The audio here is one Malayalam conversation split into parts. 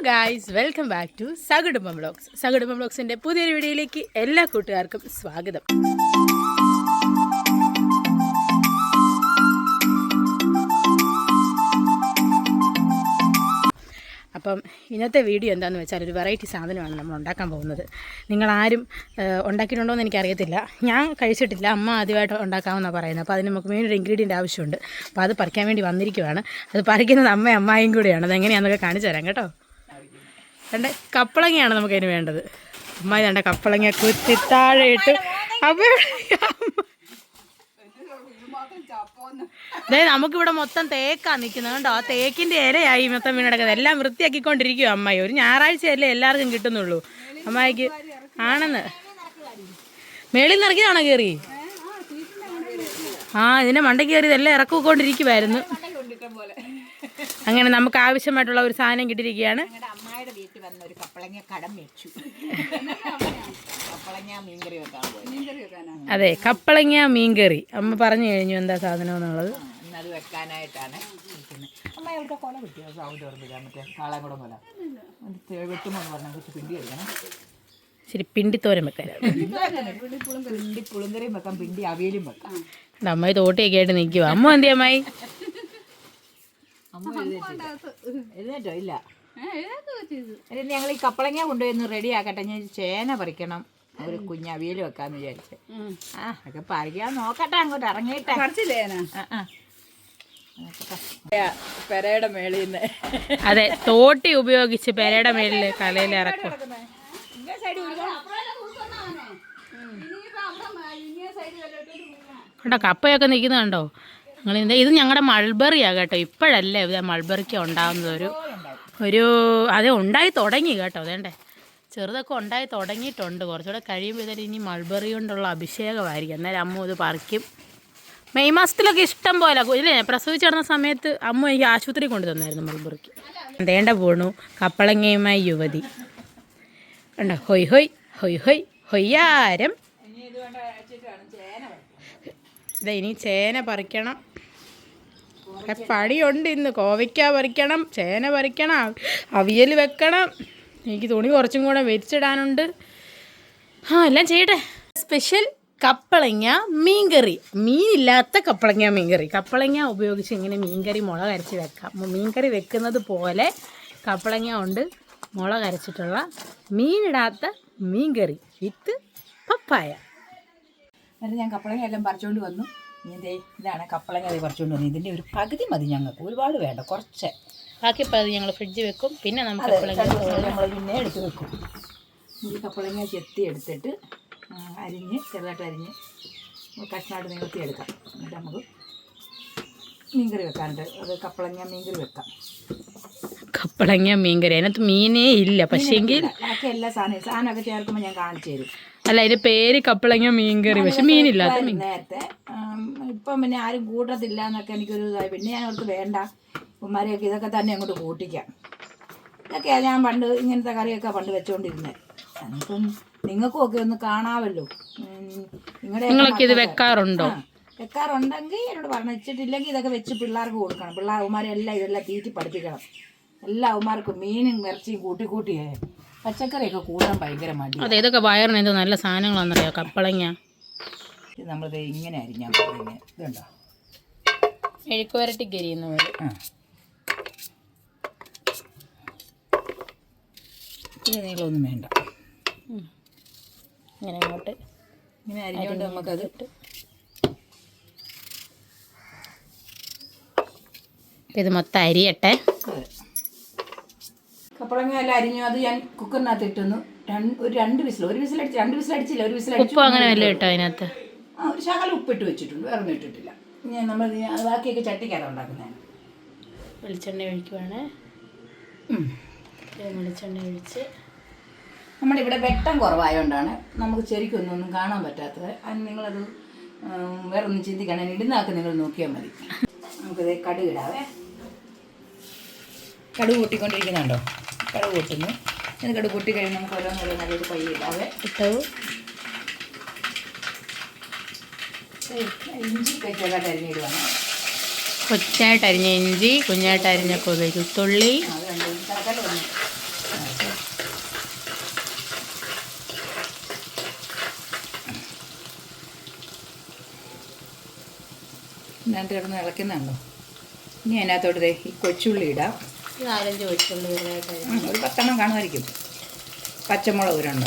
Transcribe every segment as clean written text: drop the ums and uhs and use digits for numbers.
Guys, welcome back to Sakudumbam vlogs. Sakudumbam വ്ളോഗ്സിൻ്റെ പുതിയൊരു വീഡിയോയിലേക്ക് എല്ലാ കൂട്ടുകാർക്കും സ്വാഗതം. അപ്പം ഇന്നത്തെ വീഡിയോ എന്താണെന്ന് വെച്ചാൽ ഒരു വെറൈറ്റി സാധനമാണ് നമ്മൾ ഉണ്ടാക്കാൻ പോകുന്നത്. നിങ്ങളാരും ഉണ്ടാക്കിയിട്ടുണ്ടോ എന്ന് എനിക്കറിയത്തില്ല, ഞാൻ കഴിച്ചിട്ടില്ല. അമ്മ ആദ്യമായിട്ട് ഉണ്ടാക്കാമെന്നാണ് പറയുന്നത്. അപ്പോൾ അതിന് നമുക്ക് മെയിനൊരു ഇൻഗ്രീഡിയൻ്റ് ആവശ്യമുണ്ട്. അപ്പോൾ അത് പറിക്കാൻ വേണ്ടി വന്നിരിക്കുവാണ്. അത് പറിക്കുന്നത് അമ്മയും കൂടെയാണ്. അതെങ്ങനെയാണെന്നൊക്കെ കാണിച്ചു തരാം കേട്ടോ. രണ്ട് കപ്പളങ്ങയാണ് നമുക്കതിന് വേണ്ടത്. അമ്മ രണ്ട് കപ്പളങ്ങ കുത്തി താഴെ ഇട്ട് അതെ, നമുക്കിവിടെ മൊത്തം തേക്കാണ് നിൽക്കുന്നത് കേട്ടോ. ആ തേക്കിൻ്റെ ഇലയായി മൊത്തം വീണെടുക്കുന്നത്. എല്ലാം വൃത്തിയാക്കിക്കൊണ്ടിരിക്കും അമ്മായി. ഒരു ഞായറാഴ്ചയല്ലേ എല്ലാവർക്കും കിട്ടുന്നുള്ളൂ. അമ്മായിക്ക് ആണെന്ന് മേളിൽ നിറക്കിയതാണോ കയറി? ഇതിനെ മണ്ട കയറി ഇതെല്ലാം ഇറക്കിക്കൊണ്ടിരിക്കുമായിരുന്നു. അങ്ങനെ നമുക്ക് ആവശ്യമായിട്ടുള്ള ഒരു സാധനം കിട്ടിയിരിക്കുകയാണ്. അതെ, കപ്പളങ്ങ മീൻകറി. അമ്മ പറഞ്ഞു കഴിഞ്ഞു എന്താ സാധനം എന്നുള്ളത്. അത് വെക്കാനായിട്ടാണ് ശരി, പിണ്ടിത്തോരൻ വെക്കാൻ. പിണ്ടി പുളിങ്കറിയും വെക്കാം, പിണ്ടി അവിയലും വെക്കാം. അമ്മായി തോട്ടിയൊക്കെ ആയിട്ട് നിൽക്കുവോ? അമ്മ എന്തി അമ്മായി? അമ്മ എഴുന്നേറ്റോ? ഇല്ല, ഞങ്ങൾ ഈ കപ്പളങ്ങ കൊണ്ടുപോയി റെഡി ആക്കട്ടെ. ഞാൻ ചേന പറിക്കണം, ഒരു കുഞ്ഞ് അവിയൽ വെക്കാന്ന് വിചാരിച്ചു. ഒക്കെ പറിക്കാൻ നോക്കട്ടെ, അങ്ങോട്ട് ഇറങ്ങിയിട്ടെ. പെരയുടെ മേളിൽ നിന്ന്. അതെ, തോട്ടി ഉപയോഗിച്ച് പെരയുടെ മേളിൽ കലയിൽ ഇറക്കും. കണ്ടോ കപ്പയൊക്കെ നിൽക്കുന്നത് കണ്ടോ നിങ്ങൾ? ഇത് ഞങ്ങളുടെ മൾബറിയാണ് കേട്ടോ. ഇപ്പോഴല്ലേ ഇത് മൾബറിക്ക് ഉണ്ടാകുന്നത്. അത് ഉണ്ടായി തുടങ്ങി കേട്ടോ. അതേണ്ടേ ചെറുതൊക്കെ ഉണ്ടായി തുടങ്ങിയിട്ടുണ്ട്. കുറച്ചുകൂടെ കഴിയുമ്പോൾ ഇതൊരു ഇനി മൾബറി കൊണ്ടുള്ള അഭിഷേകമായിരിക്കും. എന്നാലും അമ്മ ഇത് പറിക്കും. മെയ് മാസത്തിലൊക്കെ ഇഷ്ടം പോലെ ഇല്ലേ, പ്രസവിച്ച് കിടന്ന സമയത്ത് അമ്മ എനിക്ക് ആശുപത്രി കൊണ്ടു തന്നായിരുന്നു മൾബറിക്ക്. തേണ്ട പോണു കപ്പളങ്ങയുമായി യുവതി. കണ്ടോ, ഹൊയ് ഹൊയ് ഹൊയ് ഹൊയ് ഹൊയ്യാരം. ഇനി ചേന പറിക്കണം. പണിയുണ്ട് ഇന്ന്. കോവയ്ക്ക പറിക്കണം, ചേന പറിക്കണം, അവിയൽ വെക്കണം. എനിക്ക് തുണി കുറച്ചും കൂടെ വെച്ചിടാനുണ്ട്. എല്ലാം ചെയ്യട്ടെ. സ്പെഷ്യൽ കപ്പളങ്ങ മീൻകറി. മീനില്ലാത്ത കപ്പളങ്ങ മീൻകറി. കപ്പളങ്ങ ഉപയോഗിച്ച് ഇങ്ങനെ മീൻകറി മുളക് അരച്ച് വെക്കാം. മീൻകറി വെക്കുന്നത് പോലെ കപ്പളങ്ങ കൊണ്ട് മുളക് അരച്ചിട്ടുള്ള മീനിടാത്ത മീൻകറി വിത്ത് പപ്പായ. എന്നിട്ട് ഞാൻ കപ്പളങ്ങ എല്ലാം പറിച്ചുകൊണ്ട് വന്നു. ഇതാണ് കപ്പളങ്ങ അത് പറിച്ചുകൊണ്ട് വന്നു. ഇതിൻ്റെ ഒരു പകുതി മതി ഞങ്ങൾക്ക്, ഒരുപാട് വേണ്ട, കുറച്ച്. ബാക്കി പകുതി ഞങ്ങൾ ഫ്രിഡ്ജിൽ വെക്കും. പിന്നെ നമുക്ക് നമ്മൾ പിന്നെ എടുത്ത് വെക്കും. ഈ കപ്പളങ്ങ ചെത്തി എടുത്തിട്ട് അരിഞ്ഞ് ചെറുതായിട്ട് അരിഞ്ഞ് കഷ്ണമായിട്ട് നികത്തി എടുക്കാം. എന്നിട്ട് നമുക്ക് മീൻകറി വെക്കാനുണ്ട്. അത് കപ്പളങ്ങ മീൻകറി വെക്കാം. കപ്പളങ്ങ മീൻകറി അതിനകത്ത് മീനേ ഇല്ല, പക്ഷേ ബാക്കി എല്ലാ സാധനമൊക്കെ ചേർക്കുമ്പോൾ ഞാൻ കാണിച്ചു തരും. അല്ല, അതിൻ്റെ പേര് കപ്പളങ്ങ മീൻകറി, പക്ഷെ മീനില്ലാത്ത മീൻ. നേരത്തെ ഇപ്പം പിന്നെ ആരും കൂട്ടത്തില്ല എന്നൊക്കെ എനിക്കൊരു ഇതായി. പിന്നെ ഞാൻ അവർക്ക് വേണ്ട ഉമ്മാരെയൊക്കെ ഇതൊക്കെ തന്നെ അങ്ങോട്ട് കൂട്ടിക്കാം. ഇതൊക്കെയാണ് ഞാൻ പണ്ട് ഇങ്ങനത്തെ കറിയൊക്കെ പണ്ട് വെച്ചുകൊണ്ടിരുന്നത്. അപ്പം നിങ്ങൾക്കും ഒക്കെ ഒന്ന് കാണാമല്ലോ. നിങ്ങളൊക്കെ ഇത് വെക്കാറുണ്ടോ? വെക്കാറുണ്ടെങ്കിൽ എന്നോട് പറഞ്ഞു. വെച്ചിട്ടില്ലെങ്കിൽ ഇതൊക്കെ വെച്ച് പിള്ളേർക്ക് കൊടുക്കണം. ഉമ്മാരെല്ലാം ഇതെല്ലാം തീറ്റി പഠിപ്പിക്കണം. എല്ലാ ഉമ്മാർക്കും മീനും ഇറച്ചിയും കൂട്ടിയേ പച്ചക്കറിയൊക്കെ കൂട്ടാൻ ഭയങ്കര മടി. അതെ, ഇതൊക്കെ വയറിന് എന്തോ നല്ല സാധനങ്ങളാണെന്നറിയാം. കപ്പളങ്ങ ഇത് നമ്മളിത് ഇങ്ങനെ അരിഞ്ഞാൽ ഇതുണ്ടോ, മെഴുക്ക് വരട്ടിക്ക് അരിയുന്ന പോലെ. ഇത് നീളമൊന്നും വേണ്ട. ഇങ്ങനെ അങ്ങോട്ട് ഇങ്ങനെ അരിഞ്ഞുകൊണ്ട് നമുക്കത് ഇത് മൊത്തം അരിയട്ടെ. കപ്പളങ്ങ എല്ലാം അരിഞ്ഞു. അത് ഞാൻ കുക്കറിനകത്ത് ഇട്ടുന്നു. ഒരു രണ്ട് വിസിലടിച്ചില്ല. ഉപ്പ് അങ്ങനെ വല്ല ഇട്ടോ അതിനകത്ത്? ഒരു ശകലം ഉപ്പിട്ട് വെച്ചിട്ടുണ്ട്, വേറെ ഒന്നും ഇട്ടിട്ടില്ല. നമ്മൾ ബാക്കിയൊക്കെ ചട്ടിക്കകത്ത് ഉണ്ടാക്കുന്നതാണ്. വെളിച്ചെണ്ണ ഒഴിക്കുവാണ്. വെളിച്ചെണ്ണ ഒഴിച്ച് നമ്മളിവിടെ വെട്ടം കുറവായതുകൊണ്ടാണ് നമുക്ക് ശരിക്കൊന്നും കാണാൻ പറ്റാത്തത്. അതിന് നിങ്ങളത് വേറെ ഒന്നും ചിന്തിക്കണം. ഇടുന്നതൊക്കെ നിങ്ങൾ നോക്കിയാൽ മതി. നമുക്കിത് കടുക് ഇടാവേ. കടുക് കൂട്ടിക്കൊണ്ടിരിക്കുന്നുണ്ടോ? കടുക് കൂട്ടുന്നു. ഇത് കടുക് കൂട്ടി കഴിയുമ്പോൾ നമുക്ക് ഓരോന്നോരോ നല്ലൊരു പയ്യ ഇടാവേ. ഇട്ടു. ഇഞ്ചി ചെറുതായിട്ട് അരിഞ്ഞിടുവാണ്. കൊച്ചായിട്ട് അരിഞ്ഞ ഇഞ്ചി, കുഞ്ഞായിട്ട് അരിഞ്ഞ വെളുത്തുള്ളി, അത് രണ്ടും തക്കാളി ഒന്ന് ഞാൻ കിടന്ന് ഇളക്കുന്നുണ്ടോ. ഇനി അതിനകത്തോട്ട് ഈ കൊച്ചുള്ളി ഇടാം. 4-5 കൊച്ചുള്ളി ഒരു 10 കാണുമായിരിക്കും. പച്ചമുളക് 2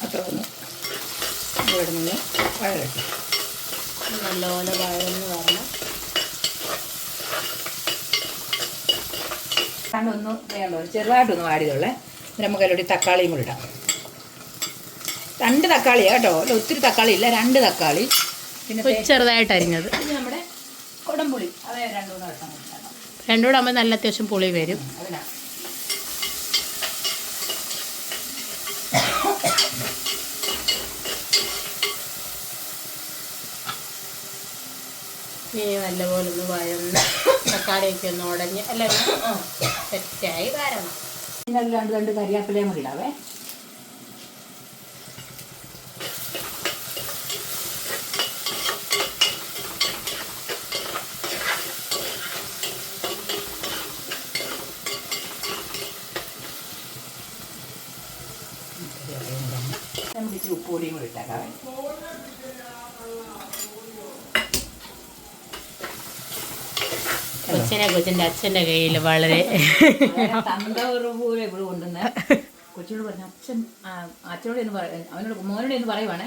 അത്ര ഒന്ന് ഇടുന്നത് വഴകട്ടെ. നല്ലപോലെ വഴന്ന് വരണം. ഒന്ന് വേണ്ടോ ചെറുതായിട്ടൊന്ന് വാടിയതുള്ളേ. നമുക്ക് അതിലൂടെ തക്കാളിയും കൂടി ഇടാം. 2 തക്കാളിയാണ് കേട്ടോ, അല്ല ഒത്തിരി തക്കാളി ഇല്ല, 2 തക്കാളി. പിന്നെ ചെറുതായിട്ട് അരിഞ്ഞത്. ഇത് നമ്മുടെ കുടംപുളി, അത് 2-3 വട്ടം രണ്ടും കൂടെ ആകുമ്പോൾ നല്ല അത്യാവശ്യം പുളി വരും. അതിനാണ് ഇനി നല്ലപോലെ ഒന്ന് വഴന്ന് തക്കാളിയൊക്കെ ഒന്ന് ഉടഞ്ഞ് അല്ല സെറ്റായി വരണം. പിന്നെ 2 കരിയാപ്പിലയും കൂടി ഇടാവേ. നമുക്ക് ഇച്ചിരി ഉപ്പുപൊടിയും കൂടി ഇട്ടേക്കാവേ. കൊച്ചിൻ്റെ അച്ഛൻ്റെ കയ്യിൽ വളരെ തന്തപൂരം ഇവിടെ കൊണ്ടുവന്ന കൊച്ചിനോട് പറഞ്ഞു. അച്ഛനോട് എന്ന് അവനോട് മോനോട് എന്ന് പറയുവാണേ,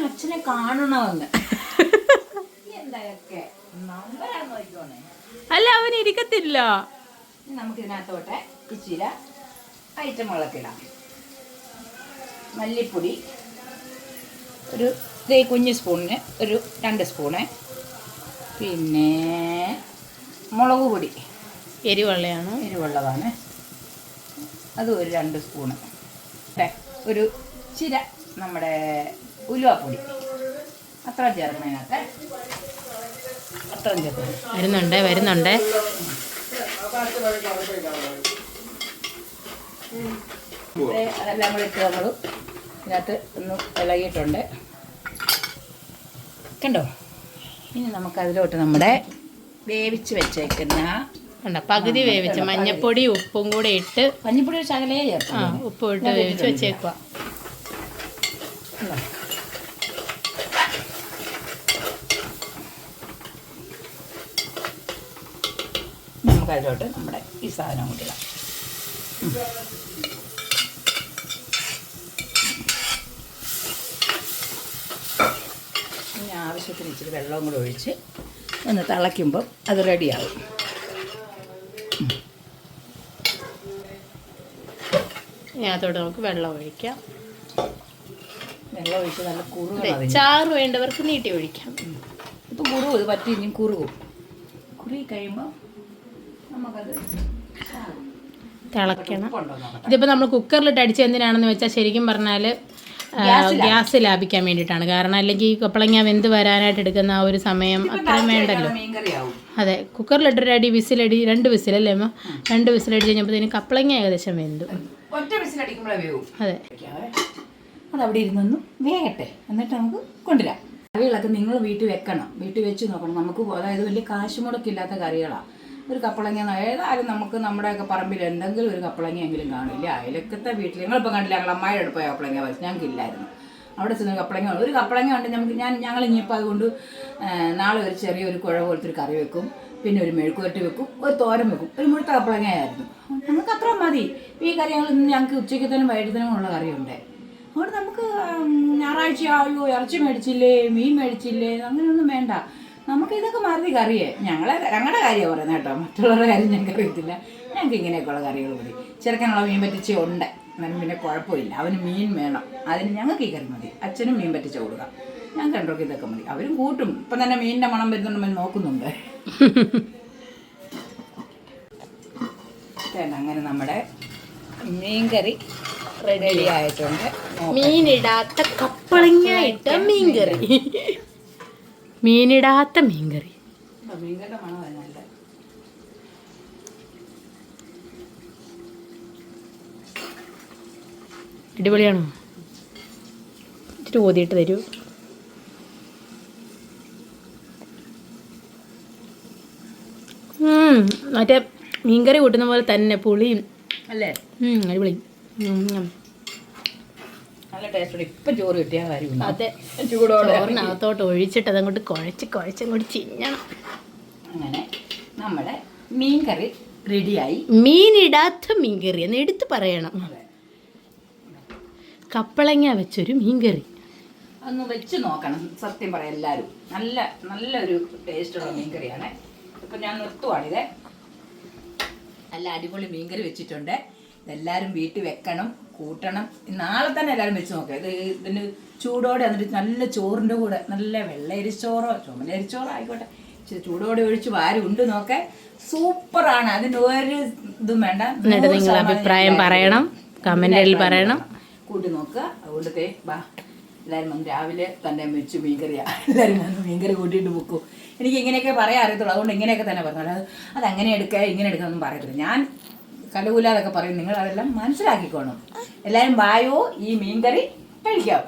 അച്ഛനെ കാണണമെന്ന്. എന്തൊക്കെ നമ്പരാന്ന് നോക്കിക്കോണേ. അല്ല അവൻ ഇരിക്കത്തില്ല. നമുക്ക് ഇതിനകത്തോട്ടെ ഇച്ചിരി ഐറ്റമുകളൊക്കെ ഇടാം. മല്ലിപ്പൊടി ഒരു കുഞ്ഞ് സ്പൂണിന് ഒരു 2 സ്പൂണ്. പിന്നെ മുളക് പൊടി എരിവുള്ളതാണ്, അതും ഒരു 2 സ്പൂണ്. ഒരു ചിര നമ്മുടെ ഉലുവാപ്പൊടി അത്ര ചേർക്കുന്നതിനകത്ത് അത്രയും ചേർക്കണം. വരുന്നുണ്ട്. അതെല്ലാം കൂടി ഇട്ട് നമ്മൾ ഇതിനകത്ത് ഒന്ന് ഇളകിയിട്ടുണ്ട് കണ്ടോ. ഇനി നമുക്കതിലോട്ട് നമ്മുടെ വേവിച്ച് വെച്ചേക്കുന്ന പകുതി വേവിച്ച മഞ്ഞപ്പൊടി ഉപ്പും കൂടെ ഇട്ട്, മഞ്ഞപ്പൊടി ഒരു ശകലേ ചേർക്കാം, ഉപ്പ് ഇട്ട് വേവിച്ച് വെച്ചേക്കുക. നമുക്കതിലോട്ട് നമ്മുടെ ഈ സാധനം കൂടി ഇടാം. ഇനി ആവശ്യത്തിന് ഇച്ചിരി വെള്ളവും കൂടെ ഒഴിച്ച് ഒന്ന് തിളയ്ക്കുമ്പോൾ അത് റെഡിയാവും. ഇതിനകത്തോട്ട് നമുക്ക് വെള്ളം ഒഴിക്കാം. വെള്ളം ഒഴിച്ച് നല്ല കുറുകണം. ചാറ് വേണ്ടവർക്ക് നീട്ടി ഒഴിക്കാം. ഇപ്പം കുറുകും, ഇത് പറ്റി ഇനി കുറുകും. കുറുകി കഴിയുമ്പോൾ നമുക്കത് തിളയ്ക്കണം. ഇതിപ്പോൾ നമ്മൾ കുക്കറിലിട്ട് അടിച്ച് എന്തിനാണെന്ന് വെച്ചാൽ ശരിക്കും പറഞ്ഞാൽ ഗ്യാസ് ലാഭിക്കാൻ വേണ്ടിയിട്ടാണ്. കാരണം അല്ലെങ്കിൽ കപ്പളങ്ങ വെന്ത് വരാനായിട്ട് എടുക്കുന്ന ആ ഒരു സമയം അത്രയും വേണ്ടല്ലോ. അതെ, കുക്കറിലിട്ടൊരു 2 വിസിലടി 2 വിസിലല്ലേ അമ്മ, 2 വിസിലടി കഴിഞ്ഞപ്പോഴത്തേനും കപ്പളങ്ങ ഏകദേശം വെന്തു. ഒറ്റ വിസിലടിക്കുമ്പോഴേ വേവും. അതെ, അതവിടെ ഇരുന്നൊന്നും വേകട്ടെ, എന്നിട്ട് നമുക്ക് കൊണ്ടുവരാം. കറികളൊക്കെ നിങ്ങൾ വീട്ടിൽ വെക്കണം, വീട്ടിൽ വെച്ച് നോക്കണം. നമുക്ക് അതായത് വലിയ കാശ് മുടക്കില്ലാത്ത കറികളാണ്. ഒരു കപ്പളങ്ങ ഏതായാലും നമുക്ക് നമ്മുടെയൊക്കെ പറമ്പിൽ എന്തെങ്കിലും ഒരു കപ്പളങ്ങയെങ്കിലും കാണില്ല. അയലക്കത്തെ വീട്ടിൽ നിങ്ങളിപ്പോൾ കണ്ടില്ല, ഞങ്ങൾ അമ്മായിയുടെ അടുത്ത് പോയ കപ്പളങ്ങ വെച്ച് ഞങ്ങൾക്കില്ലായിരുന്നു. അവിടെ ചെന്ന് കപ്പളങ്ങ ഒരു കപ്പളങ്ങ ഉണ്ട് നമുക്ക്. ഞങ്ങൾ ഇനിയിപ്പോൾ അതുകൊണ്ട് നാളെ ഒരു ചെറിയൊരു കുഴ പോലത്തെ ഒരു കറി വെക്കും, പിന്നെ ഒരു മെഴുക്കുവരട്ടി വെക്കും, ഒരു തോരൻ വെക്കും. ഒരു മുഴുത്ത കപ്പളങ്ങയായിരുന്നു. നമുക്ക് അത്ര മതി. ഈ കറികളൊന്നും ഞങ്ങൾക്ക് ഉച്ചയ്ക്കത്തേനും വൈകിട്ടത്തേനും ഉള്ള കറിയുണ്ട്. അതുകൊണ്ട് നമുക്ക് ഞായറാഴ്ച ഇറച്ചി മേടിച്ചില്ലേ, മീൻ മേടിച്ചില്ലേ, അങ്ങനെയൊന്നും വേണ്ട. നമുക്ക് ഇതൊക്കെ മതി കറിയേ. ഞങ്ങളുടെ കാര്യമാണ് പറയുന്നത് കേട്ടോ, മറ്റുള്ളവരുടെ കാര്യം ഞങ്ങൾക്ക് അറിയത്തില്ല. ഞങ്ങൾക്ക് ഇങ്ങനെയൊക്കെയുള്ള കറികൾ മതി. ചെറുക്കനുള്ള മീൻ പറ്റിച്ച ഉണ്ട്, എന്നാലും പിന്നെ കുഴപ്പമില്ല. അവന് മീൻ വേണം, അതിന് ഞങ്ങൾക്ക് ഈ കറി മതി. അച്ഛനും മീൻ പറ്റിച്ച കൊടുക്കാം. ഞാൻ കണ്ടോക്കെ ഇതൊക്കെ മതി. അവരും കൂട്ടും. ഇപ്പം തന്നെ മീനിൻ്റെ മണം വരുന്നുണ്ടെന്ന് നോക്കുന്നുണ്ട്. അങ്ങനെ നമ്മുടെ മീൻകറി റെഡി ആയിട്ടുണ്ട്. മീനിടാത്ത കപ്പളങ്ങ ഇട്ട മീൻകറി. മീനിടാത്ത മീൻകറി. മീൻകറിയുടെ മണം നല്ല. അടിപൊളിയാണോ? ഇച്ചിരി ഓതിയിട്ട് തരൂ. മറ്റേ മീൻകറി കൂട്ടുന്ന പോലെ തന്നെ പുളിയും അല്ലേ? അടിപൊളി. നല്ല ടേസ്റ്റ്. ഇപ്പം ചോറ് കിട്ടിയ കാര്യം. അതെ, ചൂടോടെ ചോറിനകത്തോട്ട് ഒഴിച്ചിട്ട് അതങ്ങോട്ട് കുഴച്ചങ്ങോട്ട് ചിഞ്ഞണം. അങ്ങനെ നമ്മുടെ മീൻകറി റെഡിയായി. മീനിടാത്ത മീൻകറി എന്ന് എടുത്ത് പറയണം. കപ്പളങ്ങ വെച്ചൊരു മീൻകറി ഒന്ന് വെച്ച് നോക്കണം. സത്യം പറയാം, എല്ലാവരും നല്ലൊരു ടേസ്റ്റുള്ള മീൻകറിയാണ്. ഇപ്പം ഞാൻ നിർത്തുവാണിത്. നല്ല അടിപൊളി മീൻകറി വെച്ചിട്ടുണ്ട്. ഇതെല്ലാവരും വീട്ടിൽ വെക്കണം, കൂട്ടണം. നാളെ തന്നെ എല്ലാവരും വെച്ച് നോക്കാം. ഇതിന് ചൂടോടെ എന്നിട്ട് നല്ല ചോറിൻ്റെ കൂടെ നല്ല വെള്ളയരിച്ചോറോ ചുമലരിച്ചോറോ ആയിക്കോട്ടെ, ഇച്ചിരി ചൂടോടെ ഒഴിച്ച് വാരി ഉണ്ട് നോക്കെ. സൂപ്പറാണ്. അതിന് ഒരു ഇതും വേണ്ട. എന്നിട്ട് നിങ്ങൾ അഭിപ്രായം പറയണം, കമൻറ്റിൽ പറയണം, കൂട്ടി നോക്കുക. അതുകൊണ്ട് ബാ എല്ലാവരും വന്ന് രാവിലെ തന്നെ വെച്ച് മീൻകറിയാണ്. എല്ലാവരും വന്ന് മീൻകറി കൂട്ടിയിട്ട് വെക്കും. എനിക്ക് ഇങ്ങനെയൊക്കെ പറയാൻ അറിയത്തുള്ളൂ. അതുകൊണ്ട് ഇങ്ങനെയൊക്കെ തന്നെ പറഞ്ഞു. അതങ്ങനെ എടുക്കുക ഇങ്ങനെ എടുക്കാമെന്നും പറയത്തില്ല. ഞാൻ കലകൂലാതൊക്കെ പറയും. നിങ്ങൾ അതെല്ലാം മനസ്സിലാക്കിക്കോണം. എല്ലാവരും വായോ ഈ മീൻകറി കഴിക്കാം.